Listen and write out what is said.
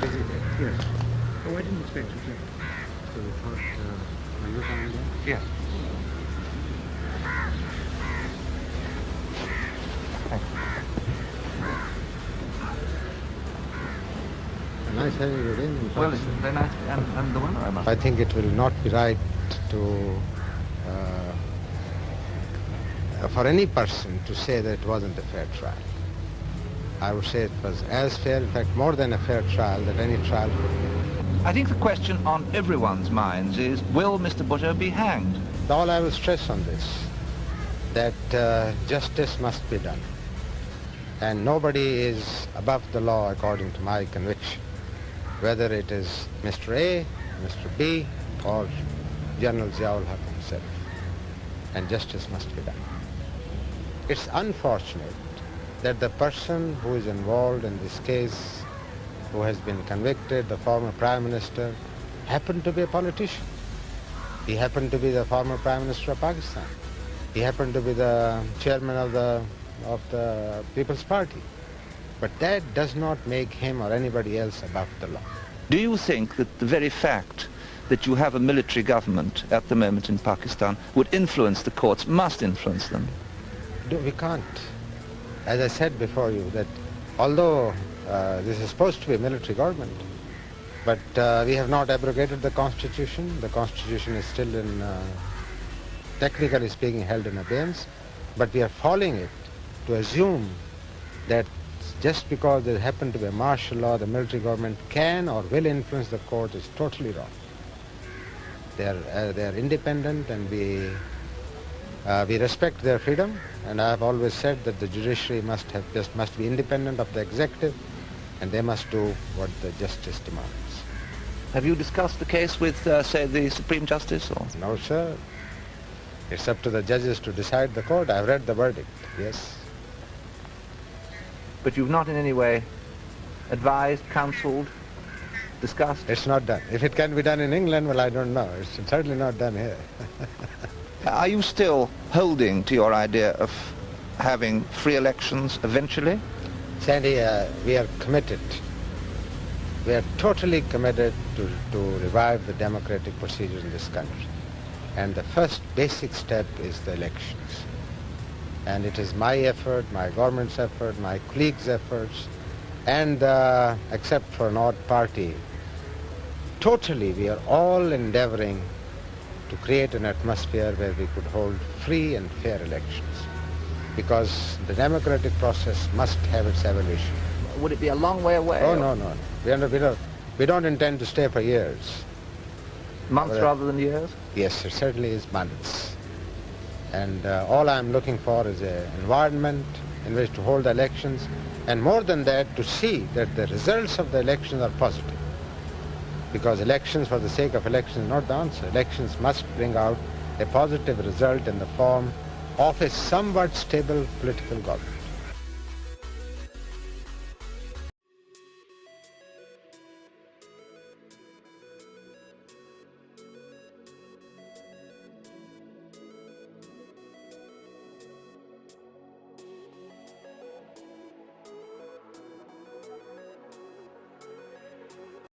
Is it? Yes. Oh, I didn't expect you to. So we thought, are you coming there? Yes. Thank you. Nice having you in. Well, it's very nice, and the weather, I must I think it will not be right to, for any person to say that it wasn't a fair trial. I would say it was as fair, in fact, more than a fair trial that any trial could be. I think the question on everyone's minds is, will Mr. Bhutto be hanged? All I will stress on this, that justice must be done. And nobody is above the law according to my conviction, whether it is Mr. A, Mr. B, or General Ziaul Haq himself. And justice must be done. It's unfortunate that the person who is involved in this case, who has been convicted, the former Prime Minister, happened to be a politician. He happened to be the former Prime Minister of Pakistan. He happened to be the chairman of the People's Party. But that does not make him or anybody else above the law. Do you think that the very fact that you have a military government at the moment in Pakistan would influence the courts, must influence them? We can't. As I said before you, that although this is supposed to be a military government, but we have not abrogated the Constitution. The Constitution is still in, technically speaking, held in abeyance, but we are following it to assume that just because there happened to be a martial law, the military government can or will influence the court is totally wrong. They are independent, and we respect their freedom. And I have always said that the judiciary must be independent of the executive, and they must do what the justice demands. Have you discussed the case with, say, the Supreme Justice? Or? No, sir. It's up to the judges to decide the court. I've read the verdict, yes. But you've not in any way advised, counseled, discussed? It's not done. If it can be done in England, well, I don't know. It's certainly not done here. Are you still holding to your idea of having free elections eventually? Sandy, we are committed. We are totally committed to revive the democratic procedures in this country. And the first basic step is the elections. And it is my effort, my government's effort, my colleagues' efforts, and except for an odd party, totally we are all endeavoring to create an atmosphere where we could hold free and fair elections. Because the democratic process must have its evolution. Would it be a long way away? Oh, no. We don't intend to stay for years. Months rather than years? Yes, it certainly is months. And all I'm looking for is an environment in which to hold elections, and more than that, to see that the results of the elections are positive. Because elections for the sake of elections is not the answer. Elections must bring out a positive result in the form of a somewhat stable political government.